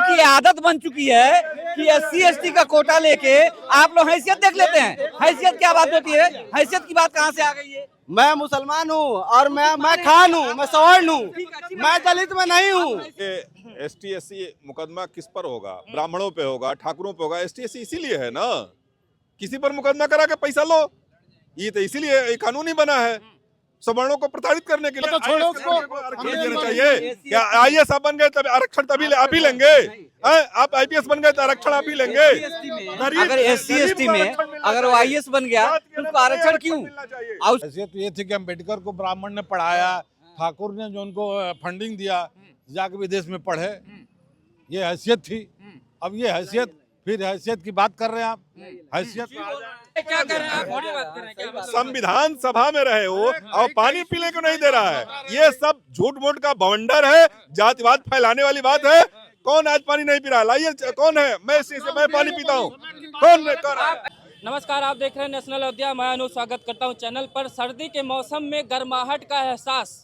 की आदत बन चुकी है कि SC ST का कोटा लेके आप लोग हैसियत देख लेते हैं। हैसियत क्या बात होती है? हैसियत की बात कहाँ से आ गई है? मैं मुसलमान हूँ और मैं खान हूँ, मैं सवर्ण हूँ, मैं दलित में नहीं हूँ। ST SC मुकदमा किस पर होगा? ब्राह्मणों पे होगा, ठाकुरों पे होगा। ST SC इसीलिए है ना, किसी पर मुकदमा करा के पैसा लो, ये तो इसीलिए ये कानून ही बना है सवर्णों को प्रताड़ित करने के लिए। तो छोड़ो उसको, आरक्षण देना चाहिए। क्या IAS आप बन गए तब आरक्षण तभी आप ही लेंगे? आप IPS बन गए तो आरक्षण आप ही लेंगे? अगर SC ST में अगर वो IAS बन गया तो उसको आरक्षण क्यों? हैसियत ये थी कि अम्बेडकर को ब्राह्मण ने पढ़ाया, ठाकुर ने जो उनको फंडिंग दिया जाके विदेश में पढ़े, ये हैसियत थी। अब ये हैसियत, फिर हैसियत की बात कर रहे हैं आप? हैसियत क्या कर रहे हैं आप? थोड़ी बात कर रहे हैं क्या? संविधान सभा में रहे हो और पानी पीने को नहीं दे रहा है, ये सब झूठ मूठ का बवंडर है, जातिवाद फैलाने वाली बात है। कौन आज पानी नहीं पी रहा? लाइए, कौन है? मैं पानी पीता हूँ। कौन नमस्कार, आप देख रहे हैं नेशनल अयोध्या। मैं अनु स्वागत करता हूं चैनल पर। सर्दी के मौसम में गर्माहट का एहसास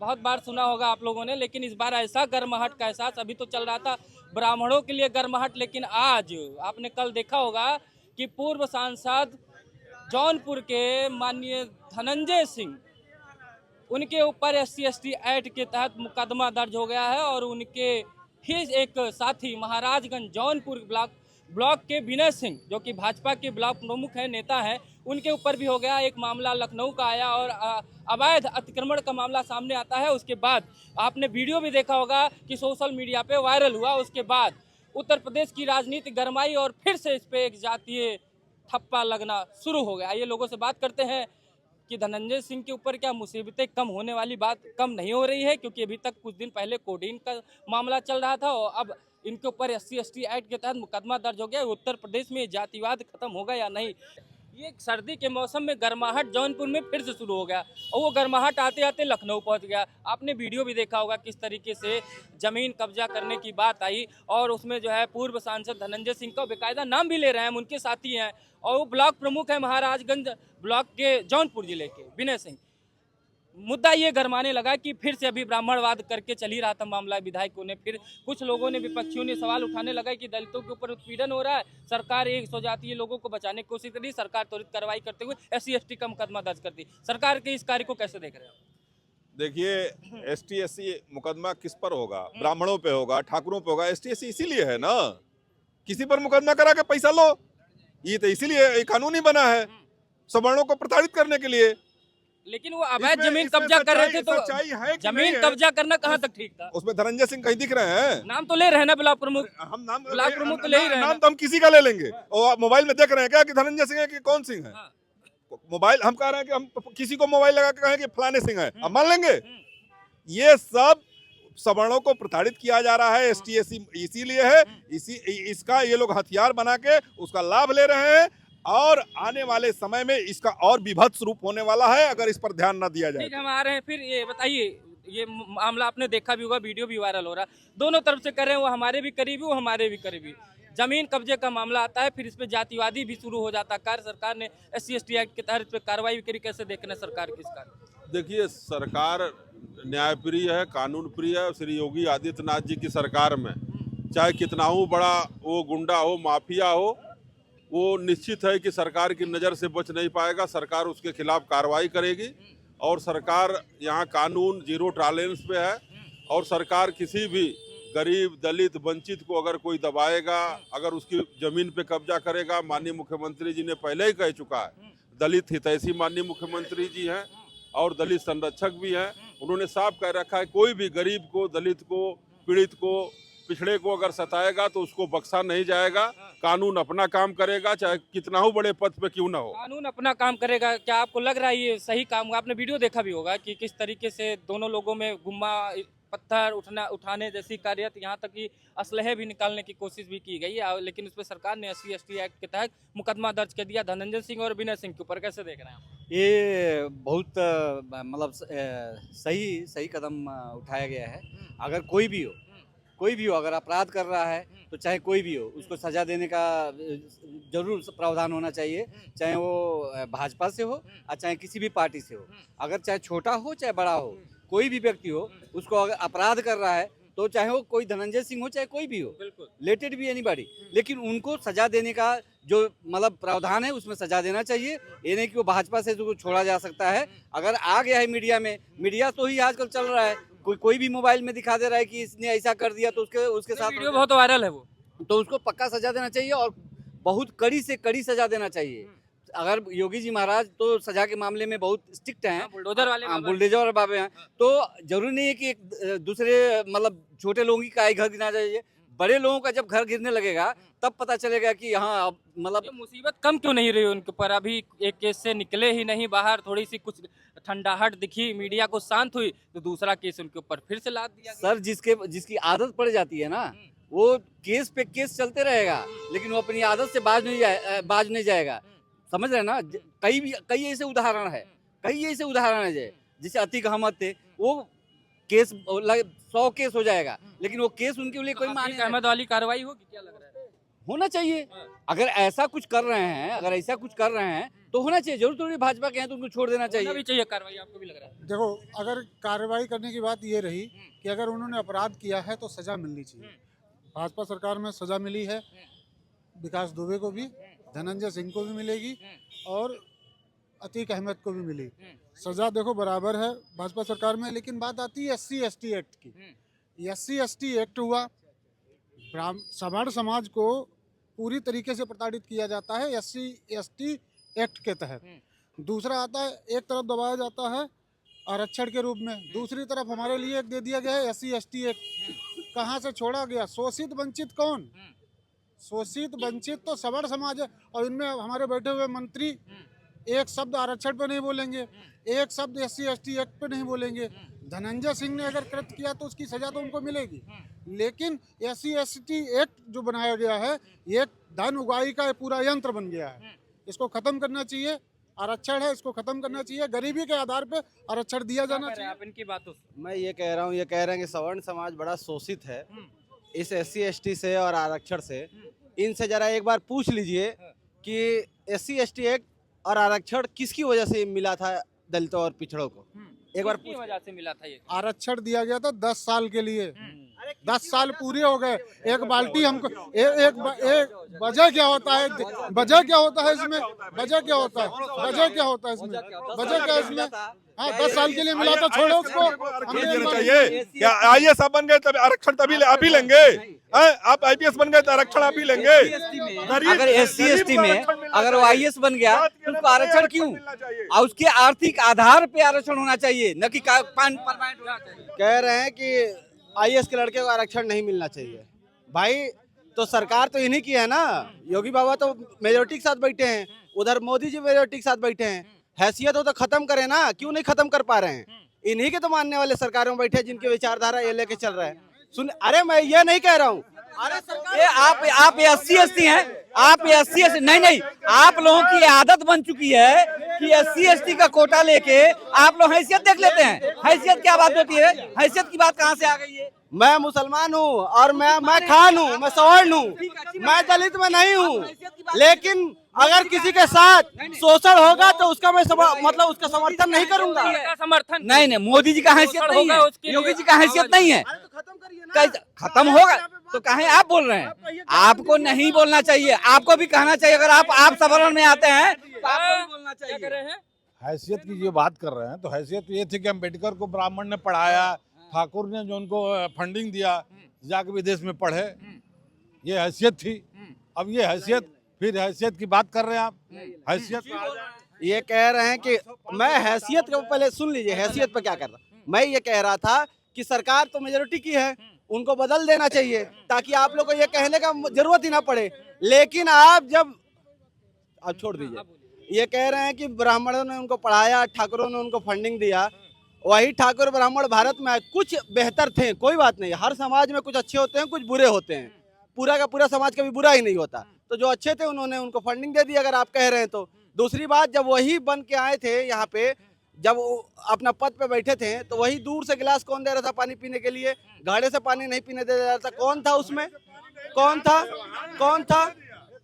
बहुत बार सुना होगा आप लोगों ने, लेकिन इस बार ऐसा गर्माहट का एहसास, अभी तो चल रहा था ब्राह्मणों के लिए गर्माहट, लेकिन आज आपने कल देखा होगा कि पूर्व सांसद जौनपुर के माननीय धनंजय सिंह, उनके ऊपर SC ST एक्ट के तहत मुकदमा दर्ज हो गया है और उनके ही एक साथी महाराजगंज जौनपुर ब्लॉक के विनय सिंह, जो कि भाजपा के ब्लॉक प्रमुख हैं, नेता हैं, उनके ऊपर भी हो गया। एक मामला लखनऊ का आया और अवैध अतिक्रमण का मामला सामने आता है। उसके बाद आपने वीडियो भी देखा होगा कि सोशल मीडिया पे वायरल हुआ। उसके बाद उत्तर प्रदेश की राजनीति गरमाई और फिर से इस पे एक जातीय ठप्पा लगना शुरू हो गया। ये लोगों से बात करते हैं कि धनंजय सिंह के ऊपर क्या मुसीबतें कम होने वाली बात कम नहीं हो रही है, क्योंकि अभी तक कुछ दिन पहले कोडीन का मामला चल रहा था और अब इनके ऊपर SC ST एक्ट के तहत मुकदमा दर्ज हो गया। उत्तर प्रदेश में जातिवाद खत्म होगा या नहीं? ये सर्दी के मौसम में गर्माहट जौनपुर में फिर से शुरू हो गया और वो गर्माहट आते आते लखनऊ पहुंच गया। आपने वीडियो भी देखा होगा किस तरीके से जमीन कब्जा करने की बात आई और उसमें जो है पूर्व सांसद धनंजय सिंह का बेकायदा नाम भी ले रहे हैं, हम उनके साथी हैं और वो ब्लॉक प्रमुख है महाराजगंज ब्लॉक के जौनपुर जिले के विनय सिंह। मुद्दा ये गरमाने लगा कि फिर से अभी ब्राह्मणवाद करके चल ही रहा था मामला। विधायकों ने, फिर कुछ लोगों ने, विपक्षियों ने सवाल उठाने लगा कि दलितों के ऊपर उत्पीड़न हो रहा है, सरकार एक स्वजातीय लोगों को बचाने की कोशिश कर रही, सरकार त्वरित कार्रवाई करते हुए SC ST का मुकदमा दर्ज कर दी। सरकार के इस कार्य को कैसे देख रहे हो? देखिए, ST SC मुकदमा किस पर होगा? ब्राह्मणों पे होगा, ठाकुरों पे होगा। ST SC इसीलिए है ना, किसी पर मुकदमा करा के पैसा लो, ये तो इसीलिए ये कानून ही बना है सवर्णों को प्रताड़ित करने के लिए। लेकिन वो अवैध जमीन कब्जा कर रहे थे, तो जमीन कब्जा करना कहाँ तक ठीक था? उसमें धनंजय सिंह कहीं दिख रहे हैं? नाम तो ले रहे हैं ना ब्लॉक प्रमुख, हम नाम ब्लॉक प्रमुख तो ले ही रहे हैं। नाम तो हम किसी का ले लेंगे और आप मोबाइल में देख रहे हैं क्या कि धनंजय सिंह है कि कौन सिंह है? मोबाइल हम कह रहे हैं कि हम किसी को मोबाइल लगा के कहें कि फलाने सिंह है, हम मान लेंगे? ये सब सवर्णों को प्रताड़ित किया जा रहा है। ST SC इसीलिए है, इसका ये लोग हथियार बना के उसका लाभ ले रहे हैं और आने वाले समय में इसका और विभत्स रूप होने वाला है अगर इस पर ध्यान न दिया जाए। ठीक है, हम आ रहे हैं। फिर ये बताइए, ये मामला आपने देखा भी होगा, वीडियो भी वायरल हो रहा है, दोनों तरफ से कर रहे हैं, वो हमारे भी करीबी, वो हमारे भी करीबी। जमीन कब्जे का मामला आता है, फिर इस पे जातिवादी भी शुरू हो जाता है। सरकार ने SC ST एक्ट के तहत पे कार्रवाई करी, कैसे देख रहे हैं सरकार की इसका? देखिए, सरकार न्यायप्रिय है, कानून प्रिय है। श्री योगी आदित्यनाथ जी की सरकार में चाहे कितना हो बड़ा वो गुंडा हो, माफिया हो, वो निश्चित है कि सरकार की नज़र से बच नहीं पाएगा। सरकार उसके खिलाफ कार्रवाई करेगी और सरकार यहाँ कानून जीरो टॉलरेंस पे है और सरकार किसी भी गरीब, दलित, वंचित को अगर कोई दबाएगा, अगर उसकी ज़मीन पे कब्जा करेगा, माननीय मुख्यमंत्री जी ने पहले ही कह चुका है, दलित हितैषी माननीय मुख्यमंत्री जी हैं और दलित संरक्षक भी हैं। उन्होंने साफ कह रखा है कोई भी गरीब को, दलित को, पीड़ित को, पिछड़े को अगर सताएगा तो उसको बख्शा नहीं जाएगा। कानून अपना काम करेगा, चाहे कितना हो बड़े पद पे क्यों ना हो, कानून अपना काम करेगा। क्या आपको लग रहा है ये सही काम हुआ? आपने वीडियो देखा भी होगा कि किस तरीके से दोनों लोगों में गुम्मा, पत्थर उठाने जैसी कार्यत, यहाँ तक कि असलहे भी निकालने की कोशिश भी की गई है, लेकिन उस पर सरकार ने SC ST एक्ट के तहत मुकदमा दर्ज कर दिया धनंजय सिंह और विनय सिंह के ऊपर। कैसे देख रहे हैं आप? ये बहुत मतलब सही कदम उठाया गया है। अगर कोई भी हो अगर अपराध कर रहा है तो चाहे कोई भी हो, उसको सजा देने का जरूर प्रावधान होना चाहिए, चाहे वो भाजपा से हो और चाहे किसी भी पार्टी से हो। अगर चाहे छोटा हो चाहे बड़ा हो, कोई भी व्यक्ति हो, उसको अगर अपराध कर रहा है तो चाहे वो कोई धनंजय सिंह हो चाहे कोई भी हो, बिल्कुल लेटेड भी एनीबॉडी, लेकिन उनको सजा देने का जो मतलब प्रावधान है उसमें सजा देना चाहिए। ये नहीं कि वो भाजपा से उसको छोड़ा जा सकता है। अगर आ गया है मीडिया में, मीडिया तो ही आजकल चल रहा है, कोई भी मोबाइल में दिखा दे रहा है कि इसने ऐसा कर दिया, तो उसके साथ वीडियो बहुत वायरल है वो। तो उसको पक्का सजा देना चाहिए और बहुत कड़ी से कड़ी सजा देना चाहिए। अगर योगी जी महाराज तो सजा के मामले में बहुत स्ट्रिक्ट हैं, बुलडोजर वाले बाबा। बुलडोजर बाबे हैं, तो जरूरी नहीं है कि एक दूसरे मतलब छोटे लोगों का घर गिरना चाहिए। बड़े लोगों का जब घर गिरने लगेगा तब पता चलेगा कि हाँ अब मतलब ये मुसीबत कम क्यों नहीं रही उनके ऊपर? अभी एक केस से निकले ही नहीं बाहर, थोड़ी सी कुछ ठंडाहट दिखी, मीडिया को शांत हुई, तो दूसरा केस उनके ऊपर फिर से लाद दिया गया। सर जिसकी आदत पड़ जाती है ना, वो केस पे केस चलते रहेगा, लेकिन वो अपनी आदत से बाज नहीं जाएगा। समझ रहे हैं ना? कई ऐसे उदाहरण है, जैसे अतीक अहमद थे, वो केस 100 केस हो जाएगा, लेकिन वो केस उनके लिए कोई माने अहमद वाली कार्रवाई होगी, क्या लग रहा है? होना चाहिए। अगर ऐसा कुछ कर रहे हैं तो होना चाहिए। जरूर थोड़ी भाजपा के हैं तो उनको छोड़ देना होना भी चाहिए। चाहिए कार्रवाई, आपको भी लग रहा है? देखो, अगर कार्रवाई करने की बात ये रही कि अगर उन्होंने अपराध किया है तो सजा मिलनी चाहिए। भाजपा सरकार में सजा मिली है, विकास दुबे को भी, धनंजय सिंह को भी मिलेगी और अतीक अहमद को भी मिली। सजा देखो बराबर है भाजपा सरकार में। लेकिन बात आती है SC/ST एक्ट की। SC/ST एक्ट हुआ, सवर्ण समाज को पूरी तरीके से प्रताड़ित किया जाता है SC/ST एक्ट के तहत। दूसरा आता है, एक तरफ दबाया जाता है आरक्षण के रूप में, दूसरी तरफ हमारे लिए एक दे दिया गया है SC/ST एक्ट। कहाँ से छोड़ा गया? शोषित वंचित कौन? शोषित वंचित तो सवर्ण समाज है, और इनमें हमारे बैठे हुए मंत्री एक शब्द आरक्षण पे नहीं बोलेंगे, एक शब्द SC/ST एक्ट पे नहीं बोलेंगे। धनंजय सिंह ने अगर कृत्य किया तो उसकी सजा तो उनको मिलेगी, लेकिन SC/ST एक्ट जो बनाया गया है ये धन उगाही का पूरा यंत्र बन गया है। इसको खत्म करना चाहिए। आरक्षण है, इसको खत्म करना चाहिए। गरीबी के आधार पे आरक्षण दिया जाना चाहिए। आप इनकी बातों से मैं ये कह रहा हूँ, ये कह रहे हैं कि सवर्ण समाज बड़ा शोषित है इस SC/ST से और आरक्षण से। इनसे जरा एक बार पूछ लीजिए कि SC/ST एक्ट और आरक्षण किसकी वजह से मिला था दलितों और पिछड़ों को? एक बार किसकी वजह से मिला था ये? आरक्षण दिया गया था 10 साल के लिए। 10 साल पूरे हो गए। एक बाल्टी हमको एक वजह क्या होता है? वजह क्या होता है इसमें? वजह क्या होता है इसमें? वजह क्या इसमें? हाँ, 10 साल के लिए मिला था, छोड़ो उसको। देना चाहिए। क्या IAS आप बन गए तब आरक्षण तभी आप ही लेंगे? आप IPS बन गए तो आरक्षण आप ही लेंगे? अगर SC/ST में अगर वो IAS बन गया तो उसको आरक्षण क्यों? और उसके आर्थिक आधार पे आरक्षण होना चाहिए, न कि कह रहे हैं कि IAS के लड़के को आरक्षण नहीं मिलना चाहिए। भाई, तो सरकार तो इन्हीं की है ना। योगी बाबा तो मेजोरिटी के साथ बैठे हैं, उधर मोदी जी मेजोरिटी के साथ बैठे हैं। हैसियत हो तो खत्म करें ना, क्यों नहीं खत्म कर पा रहे हैं? इन्हीं के तो मानने वाले सरकारों में बैठे हैं जिनकी विचारधारा ये लेके चल रहा है। सुन, अरे मैं ये नहीं कह रहा हूँ, ये आप SC/ST हैं, आप SC/ST नहीं, आप लोगों की आदत बन चुकी है कि SC/ST का कोटा लेके आप लोग हैसियत देख लेते हैं। हैसियत क्या बात होती है? हैसियत की बात कहाँ से आ गई है? मैं मुसलमान हूँ और मैं खान हूँ, मैं सवर्ण हूँ, मैं दलित में नहीं हूँ। लेकिन अगर किसी के साथ शोषण होगा तो उसका मैं मतलब उसका समर्थन नहीं करूंगा। समर्थन नहीं, मोदी जी का हैसियत नहीं है, योगी जी का हैसियत नहीं है। खत्म होगा तो कहें आप बोल रहे हैं? आपको नहीं बोलना चाहिए, आपको भी कहना चाहिए। अगर आप सवर्ण में आते हैं तो आपको भी बोलना क्या कर चाहिए। रहे हैं? हैसियत की जो बात कर रहे हैं, तो हैसियत ये थी कि अम्बेडकर को ब्राह्मण ने पढ़ाया, ठाकुर ने जो उनको फंडिंग दिया जाके विदेश में पढ़े, ये हैसियत थी। अब ये हैसियत, फिर हैसियत की बात कर रहे हैं आप? हैसियत ये कह रहे हैं कि मैं हैसियत को पहले सुन लीजिए, हैसियत पे क्या कर रहा। मैं ये कह रहा था कि सरकार तो मेजोरिटी की है, उनको बदल देना चाहिए ताकि आप लोग को ये कहने का जरूरत ही ना पड़े। लेकिन आप छोड़ दीजिए। ये कह रहे हैं कि ब्राह्मणों ने उनको पढ़ाया, ठाकुरों ने उनको फंडिंग दिया। वही ठाकुर ब्राह्मण भारत में कुछ बेहतर थे, कोई बात नहीं। हर समाज में कुछ अच्छे होते हैं, कुछ बुरे होते हैं। पूरा का पूरा समाज कभी बुरा ही नहीं होता। तो जो अच्छे थे उन्होंने उनको फंडिंग दे दी, अगर आप कह रहे हैं तो। दूसरी बात, जब वही बन के आए थे यहाँ पे, जब वो अपना पद पे बैठे थे, तो वही दूर से गिलास कौन दे रहा था पानी पीने के लिए? गाड़े से पानी नहीं पीने दे रहा था। कौन था उसमें? कौन था?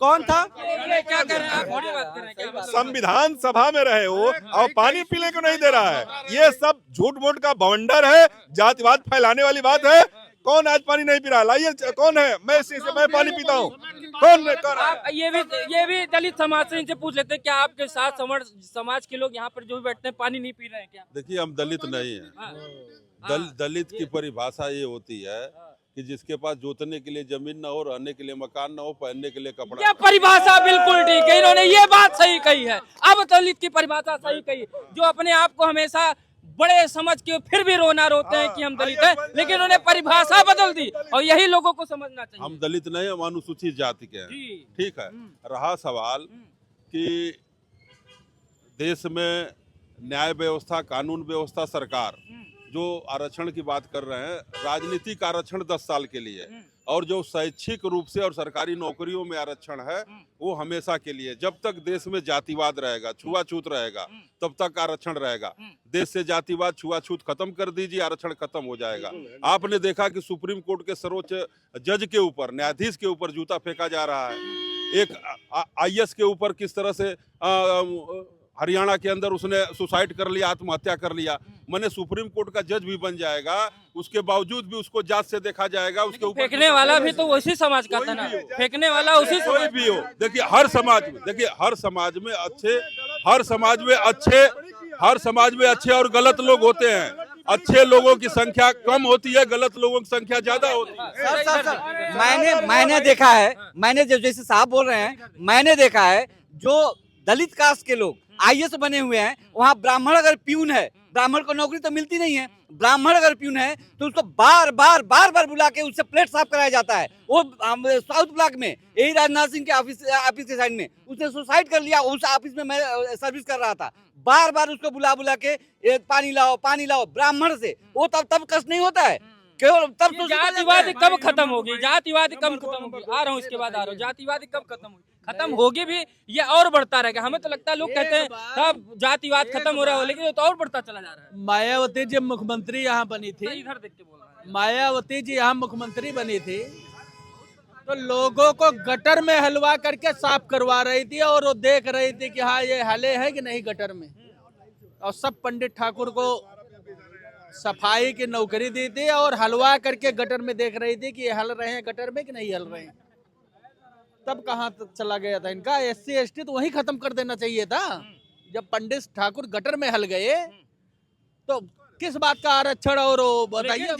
क्या कर रहे हैं आप? थोड़ी बात कर रहे हैं क्या? संविधान सभा में रहे हो और पानी पीने को नहीं दे रहा है। ये सब झूठ मूठ का बवंडर है, जातिवाद फैलाने वाली बात है। कौन आज पानी नहीं पी रहा? लाइए, कौन है? मैं पानी पीता हूँ। कौन कर रहा है? आप ये भी दलित समाज से इनसे पूछ लेते हैं, क्या आपके साथ समाज के लोग यहाँ पर जो भी बैठते हैं पानी नहीं पी रहे हैं क्या? देखिए, हम दलित नहीं हैं। हाँ। दलित की परिभाषा ये होती है कि जिसके पास जोतने के लिए जमीन ना हो, रहने के लिए मकान ना हो, पहनने के लिए कपड़ा। ये परिभाषा बिल्कुल ठीक है, इन्होंने ये बात सही कही है। अब दलित की परिभाषा सही कही, जो अपने आप को हमेशा बड़े समझ के फिर भी रोते हैं कि हम दलित हैं, लेकिन उन्होंने परिभाषा बदल दी और यही लोगों को समझना चाहिए। हम दलित नहीं, हम अनुसूचित जाति के हैं। ठीक है। रहा सवाल कि देश में न्याय व्यवस्था, कानून व्यवस्था, सरकार जो आरक्षण की बात कर रहे हैं, राजनीतिक आरक्षण 10 साल के लिए, और जो शैक्षिक रूप से और सरकारी नौकरियों में आरक्षण है वो हमेशा के लिए। जब तक देश में जातिवाद रहेगा, छुआछूत रहेगा, तब तक आरक्षण रहेगा। देश से जातिवाद, छुआछूत खत्म कर दीजिए, आरक्षण खत्म हो जाएगा। आपने देखा कि सुप्रीम कोर्ट के सर्वोच्च जज के ऊपर, न्यायाधीश के ऊपर जूता फेंका जा रहा है। एक IAS के ऊपर किस तरह से हरियाणा के अंदर उसने सुसाइड कर लिया, आत्महत्या कर लिया। मैंने सुप्रीम कोर्ट का जज भी बन जाएगा, उसके बावजूद भी उसको जांच से देखा जाएगा। उसके ऊपर फेंकने वाला भी तो उसी समाज का था ना, फेंकने वाला उसी कोई भी हो। देखिए, हर समाज में अच्छे और गलत लोग होते हैं। अच्छे लोगों की संख्या कम होती है, गलत लोगों की संख्या ज्यादा होती है। सर मैंने देखा है, मैंने जैसे साहब बोल रहे हैं, मैंने देखा है जो दलित कास्ट के लोग IAS बने हुए हैं, वहाँ ब्राह्मण अगर प्यून है, ब्राह्मण को नौकरी तो मिलती नहीं है, ब्राह्मण अगर प्यून है तो उसको बार बार बुला के उससे प्लेट साफ कराया जाता है। वो साउथ ब्लॉक में यही राजनाथ सिंह के ऑफिस के साइड में उसने सुसाइड कर लिया। उस ऑफिस में मैं सर्विस कर रहा था, बार उसको बुला के पानी लाओ ब्राह्मण से। वो तब कष्ट नहीं होता है, केवल तब तो जातिवादी कब खत्म होगी? जातिवादी कब खत्म होगी? आ रहा हूँ इसके बाद जातिवादी कब खत्म होगी? खत्म होगी भी, ये और बढ़ता रहेगा। हमें तो लगता है, लोग कहते हैं तब जातिवाद खत्म हो रहा हो, लेकिन ये तो और बढ़ता चला जा रहा है। मायावती जी मुख्यमंत्री यहाँ बनी थी, इधर देख के बोल रहा है। मायावती जी यहाँ मुख्यमंत्री बनी थी तो लोगों को गटर में हलवा करके साफ करवा रही थी, और वो देख रही थी कि हाँ ये हले हैं कि नहीं गटर में। और सब पंडित ठाकुर को सफाई की नौकरी दी थी और हलवा करके गटर में देख रही थी कि ये हल रहे हैं गटर में कि नहीं हल रहे हैं। तब कहाँ तक चला गया था इनका? SC ST तो वही खत्म कर देना चाहिए था। जब पंडित ठाकुर गटर में हल गए तो किस बात का आरक्षण और बताइए।